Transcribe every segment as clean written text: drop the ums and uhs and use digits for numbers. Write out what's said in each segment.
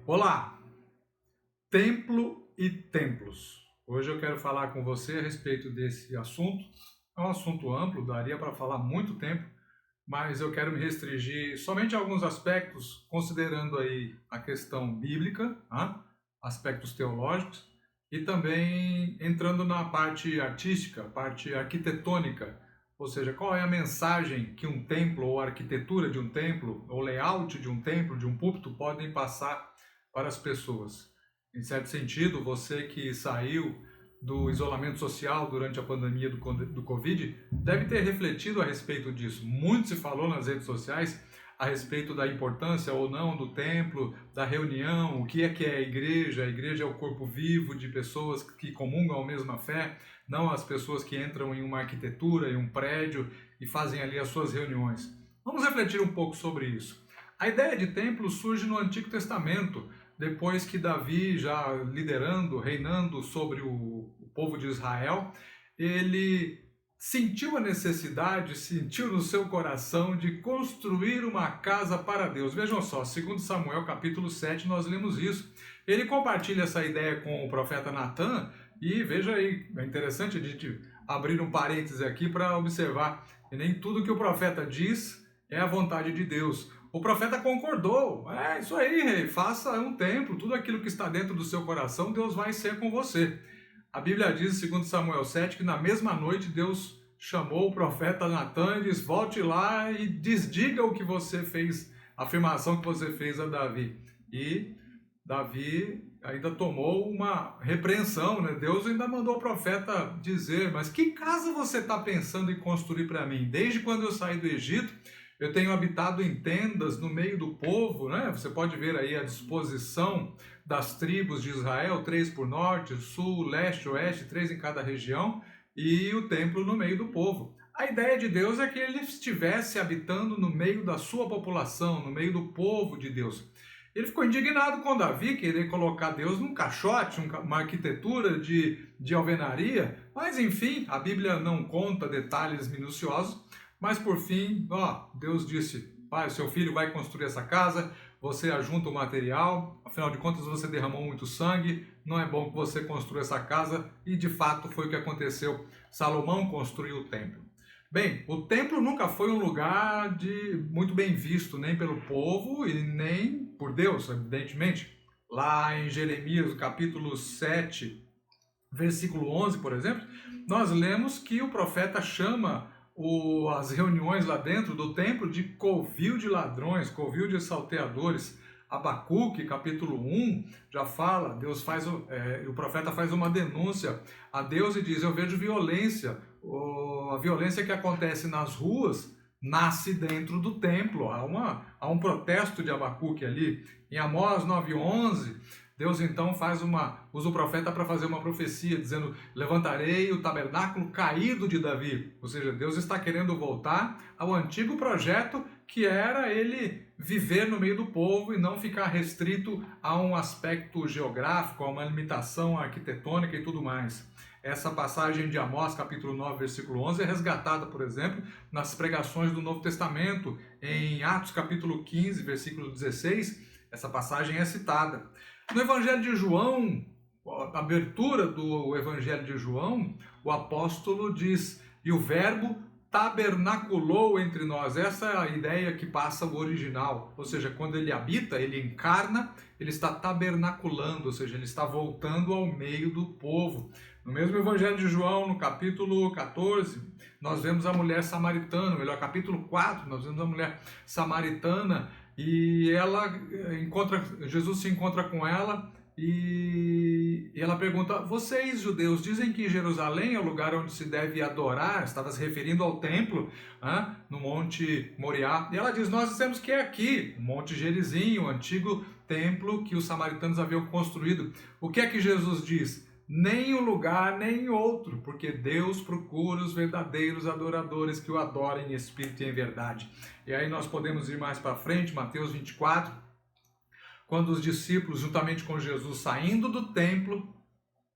Olá, templo e templos. Hoje eu quero falar com você a respeito desse assunto. É um assunto amplo, daria para falar muito tempo, mas eu quero me restringir somente a alguns aspectos, considerando aí a questão bíblica, tá? Aspectos teológicos, e também entrando na parte artística, parte arquitetônica, ou seja, qual é a mensagem que um templo, ou a arquitetura de um templo, ou layout de um templo, de um púlpito, podem passar para as pessoas. Em certo sentido, você que saiu do isolamento social durante a pandemia do Covid deve ter refletido a respeito disso. Muito se falou nas redes sociais a respeito da importância ou não do templo, da reunião, o que é a igreja. A igreja é o corpo vivo de pessoas que comungam a mesma fé, não as pessoas que entram em uma arquitetura, em um prédio e fazem ali as suas reuniões. Vamos refletir um pouco sobre isso. A ideia de templo surge no Antigo Testamento, depois que Davi, já liderando, reinando sobre o povo de Israel, ele sentiu a necessidade, sentiu no seu coração de construir uma casa para Deus. Vejam só, segundo Samuel capítulo 7, nós lemos isso. Ele compartilha essa ideia com o profeta Natan, e veja aí, é interessante a gente abrir um parêntese aqui para observar que nem tudo que o profeta diz é a vontade de Deus. O profeta concordou. É isso aí, rei. Faça um templo. Tudo aquilo que está dentro do seu coração, Deus vai ser com você. A Bíblia diz, segundo Samuel 7, que na mesma noite Deus chamou o profeta Natan e disse: volte lá e desdiga o que você fez, a afirmação que você fez a Davi. E Davi ainda tomou uma repreensão, né? Deus ainda mandou o profeta dizer: mas que casa você está pensando em construir para mim? Desde quando eu saí do Egito, eu tenho habitado em tendas no meio do povo, né? Você pode ver aí a disposição das tribos de Israel, 3 por norte, sul, leste, oeste, 3 em cada região, e o templo no meio do povo. A ideia de Deus é que ele estivesse habitando no meio da sua população, no meio do povo de Deus. Ele ficou indignado com Davi, querer colocar Deus num caixote, uma arquitetura de alvenaria, mas enfim, a Bíblia não conta detalhes minuciosos. Mas por fim, Deus disse: pai, o seu filho vai construir essa casa, você ajunta o material, afinal de contas você derramou muito sangue, não é bom que você construa essa casa, e de fato foi o que aconteceu. Salomão construiu o templo. Bem, o templo nunca foi um lugar muito bem visto, nem pelo povo e nem por Deus, evidentemente. Lá em Jeremias, capítulo 7, versículo 11, por exemplo, nós lemos que o profeta chama as reuniões lá dentro do templo de covil de ladrões, covil de salteadores. Abacuque, capítulo 1, já fala, o profeta faz uma denúncia a Deus e diz: eu vejo violência, a violência que acontece nas ruas nasce dentro do templo. Há um protesto de Abacuque ali. Em Amós 9:11, Deus então usa o profeta para fazer uma profecia, dizendo: levantarei o tabernáculo caído de Davi. Ou seja, Deus está querendo voltar ao antigo projeto, que era ele viver no meio do povo e não ficar restrito a um aspecto geográfico, a uma limitação arquitetônica e tudo mais. Essa passagem de Amós, capítulo 9, versículo 11, é resgatada, por exemplo, nas pregações do Novo Testamento. Em Atos, capítulo 15, versículo 16, essa passagem é citada. No Evangelho de João, a abertura do Evangelho de João, o apóstolo diz: e o verbo tabernaculou entre nós. Essa é a ideia que passa o original, ou seja, quando ele habita, ele encarna, ele está tabernaculando, ou seja, ele está voltando ao meio do povo. No mesmo Evangelho de João, no capítulo 14, nós vemos a mulher samaritana, melhor, capítulo 4, nós vemos a mulher samaritana, e Jesus se encontra com ela, e ela pergunta: vocês, judeus, dizem que Jerusalém é o lugar onde se deve adorar? Estava se referindo ao templo, no Monte Moriá. E ela diz: nós dizemos que é aqui, o Monte Gerizim, o antigo templo que os samaritanos haviam construído. O que é que Jesus diz? Nem um lugar, nem outro, porque Deus procura os verdadeiros adoradores que o adorem em espírito e em verdade. E aí nós podemos ir mais para frente, Mateus 24, quando os discípulos, juntamente com Jesus, saindo do templo,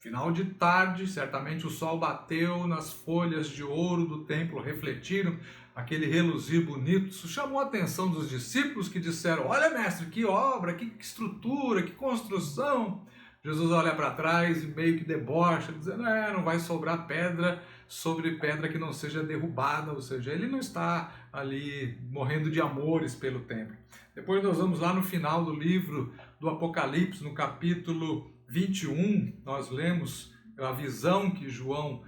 final de tarde, certamente o sol bateu nas folhas de ouro do templo, refletiram aquele reluzir bonito. Isso chamou a atenção dos discípulos que disseram: olha, mestre, que obra, que estrutura, que construção. Jesus olha para trás e meio que debocha, dizendo: não vai sobrar pedra sobre pedra que não seja derrubada, ou seja, ele não está ali morrendo de amores pelo templo. Depois nós vamos lá no final do livro do Apocalipse, no capítulo 21, nós lemos a visão que João,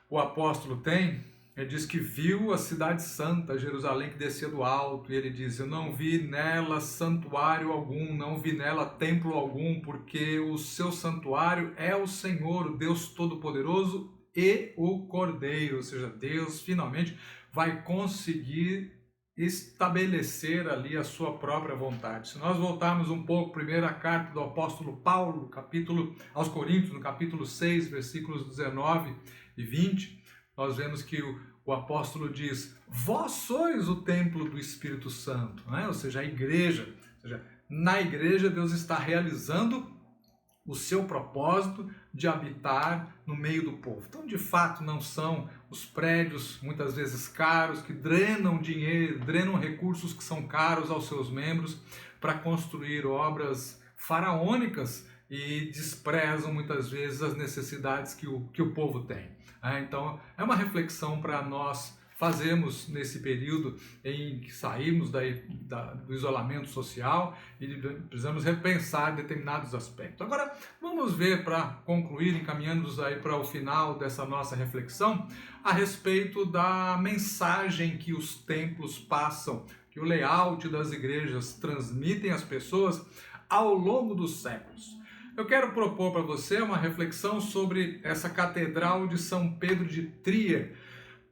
o apóstolo, tem. Ele diz que viu a cidade santa, Jerusalém, que descia do alto, e ele diz: eu não vi nela santuário algum, não vi nela templo algum, porque o seu santuário é o Senhor, o Deus Todo-Poderoso e o Cordeiro. Ou seja, Deus finalmente vai conseguir estabelecer ali a sua própria vontade. Se nós voltarmos um pouco, primeira carta do apóstolo Paulo, capítulo aos Coríntios, no capítulo 6, versículos 19 e 20, nós vemos que o apóstolo diz: vós sois o templo do Espírito Santo, né? Ou seja, a igreja. Ou seja, na igreja Deus está realizando o seu propósito de habitar no meio do povo. Então, de fato, não são os prédios, muitas vezes caros, que drenam dinheiro, drenam recursos que são caros aos seus membros para construir obras faraônicas e desprezam muitas vezes as necessidades que o povo tem. Então, é uma reflexão para nós fazemos nesse período em que saímos do isolamento social e precisamos repensar determinados aspectos. Agora, vamos ver, para concluir, encaminhando-nos aí para o final dessa nossa reflexão, a respeito da mensagem que os templos passam, que o layout das igrejas transmitem às pessoas ao longo dos séculos. Eu quero propor para você uma reflexão sobre essa Catedral de São Pedro de Trier.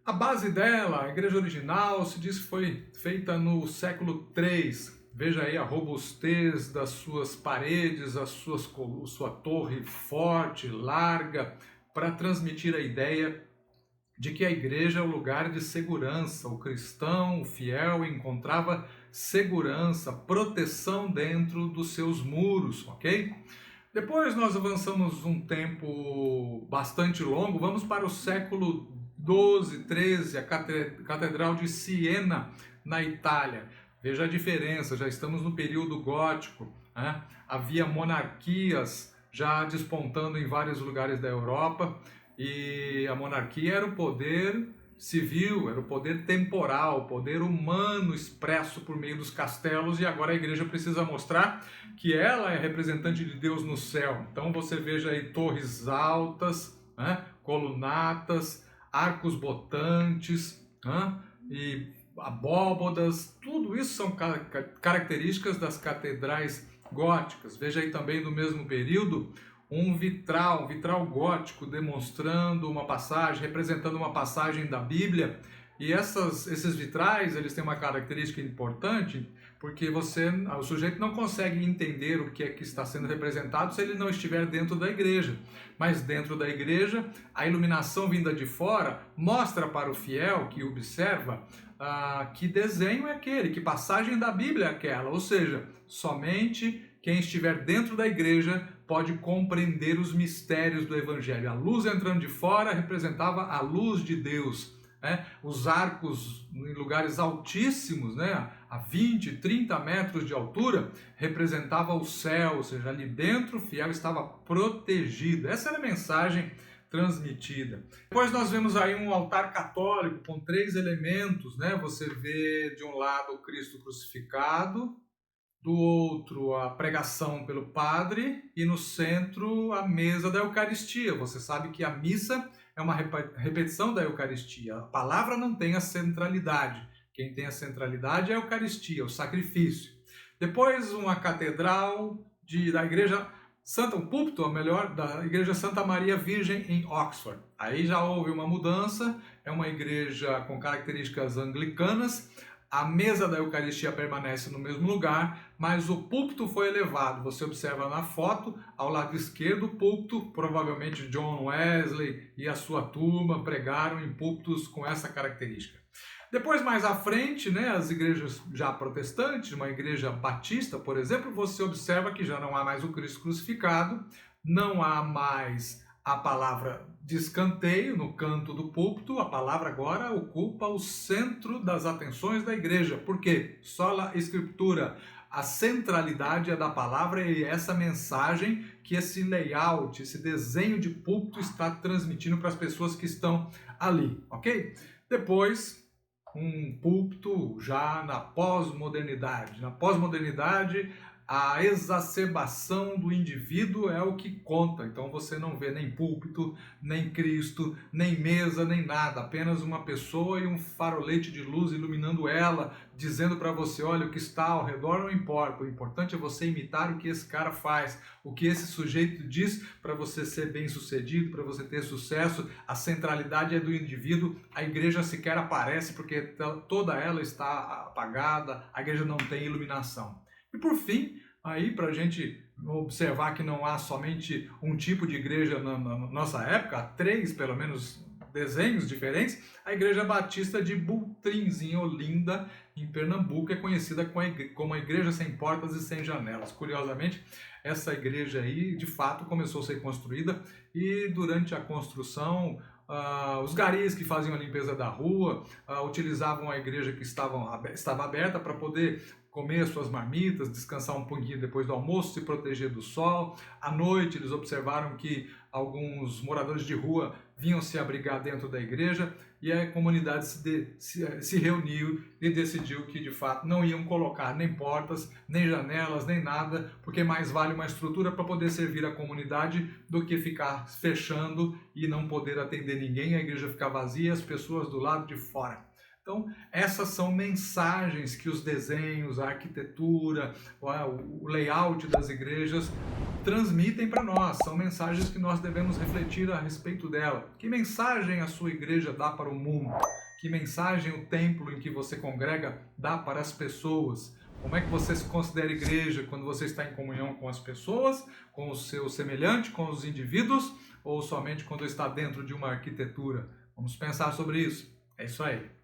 A base dela, a igreja original, se diz que foi feita no século III. Veja aí a robustez das suas paredes, sua torre forte, larga, para transmitir a ideia de que a igreja é o lugar de segurança. O cristão, o fiel, encontrava segurança, proteção dentro dos seus muros, ok? Depois nós avançamos um tempo bastante longo, vamos para o século XII, XIII, a Catedral de Siena, na Itália. Veja a diferença, já estamos no período gótico, né? Havia monarquias já despontando em vários lugares da Europa, e a monarquia era o poder civil, era o poder temporal, o poder humano expresso por meio dos castelos, e agora a igreja precisa mostrar que ela é representante de Deus no céu. Então você veja aí torres altas, né? Colunatas, arcos botantes, né? E abóbodas, tudo isso são características das catedrais góticas. Veja aí também no mesmo período um vitral gótico demonstrando uma passagem, representando uma passagem da Bíblia. E esses vitrais, eles têm uma característica importante, porque o sujeito não consegue entender o que é que está sendo representado se ele não estiver dentro da igreja. Mas dentro da igreja, a iluminação vinda de fora mostra para o fiel que observa que desenho é aquele, que passagem da Bíblia é aquela. Ou seja, somente quem estiver dentro da igreja pode compreender os mistérios do Evangelho. A luz entrando de fora representava a luz de Deus. Os arcos em lugares altíssimos, né, a 20, 30 metros de altura, representava o céu, ou seja, ali dentro o fiel estava protegido. Essa era a mensagem transmitida. Depois nós vemos aí um altar católico com 3 elementos, né? Você vê de um lado o Cristo crucificado, do outro a pregação pelo padre e no centro a mesa da Eucaristia. Você sabe que a missa é uma repetição da Eucaristia. A palavra não tem a centralidade. Quem tem a centralidade é a Eucaristia, o sacrifício. Depois uma catedral da igreja Santa, um púlpito, ou melhor, da igreja Santa Maria Virgem em Oxford. Aí já houve uma mudança, é uma igreja com características anglicanas. A mesa da Eucaristia permanece no mesmo lugar, mas o púlpito foi elevado. Você observa na foto, ao lado esquerdo, o púlpito, provavelmente John Wesley e a sua turma pregaram em púlpitos com essa característica. Depois, mais à frente, né, as igrejas já protestantes, uma igreja batista, por exemplo, você observa que já não há mais o Cristo crucificado, não há mais a palavra de escanteio no canto do púlpito, a palavra agora ocupa o centro das atenções da igreja. Por quê? Sola Escritura. A centralidade é da palavra e essa mensagem que esse layout, esse desenho de púlpito está transmitindo para as pessoas que estão ali, ok? Depois, um púlpito já na pós-modernidade. Na pós-modernidade, a exacerbação do indivíduo é o que conta. Então você não vê nem púlpito, nem Cristo, nem mesa, nem nada. Apenas uma pessoa e um farolete de luz iluminando ela, dizendo para você, olha, o que está ao redor não importa. O importante é você imitar o que esse cara faz, o que esse sujeito diz para você ser bem-sucedido, para você ter sucesso. A centralidade é do indivíduo. A igreja sequer aparece porque toda ela está apagada, a igreja não tem iluminação. E por fim, aí para a gente observar que não há somente um tipo de igreja na nossa época, há 3 pelo menos desenhos diferentes, a Igreja Batista de Butrins, em Olinda, em Pernambuco, é conhecida como a Igreja Sem Portas e Sem Janelas. Curiosamente, essa igreja aí, de fato, começou a ser construída e durante a construção os garis que faziam a limpeza da rua utilizavam a igreja que estava aberta para poder comer suas marmitas, descansar um pouquinho depois do almoço, se proteger do sol. À noite eles observaram que alguns moradores de rua vinham se abrigar dentro da igreja e a comunidade se reuniu e decidiu que de fato não iam colocar nem portas, nem janelas, nem nada, porque mais vale uma estrutura para poder servir a comunidade do que ficar fechando e não poder atender ninguém, a igreja ficar vazia e as pessoas do lado de fora. Então, essas são mensagens que os desenhos, a arquitetura, o layout das igrejas transmitem para nós. São mensagens que nós devemos refletir a respeito dela. Que mensagem a sua igreja dá para o mundo? Que mensagem o templo em que você congrega dá para as pessoas? Como é que você se considera igreja quando você está em comunhão com as pessoas, com o seu semelhante, com os indivíduos, ou somente quando está dentro de uma arquitetura? Vamos pensar sobre isso. É isso aí.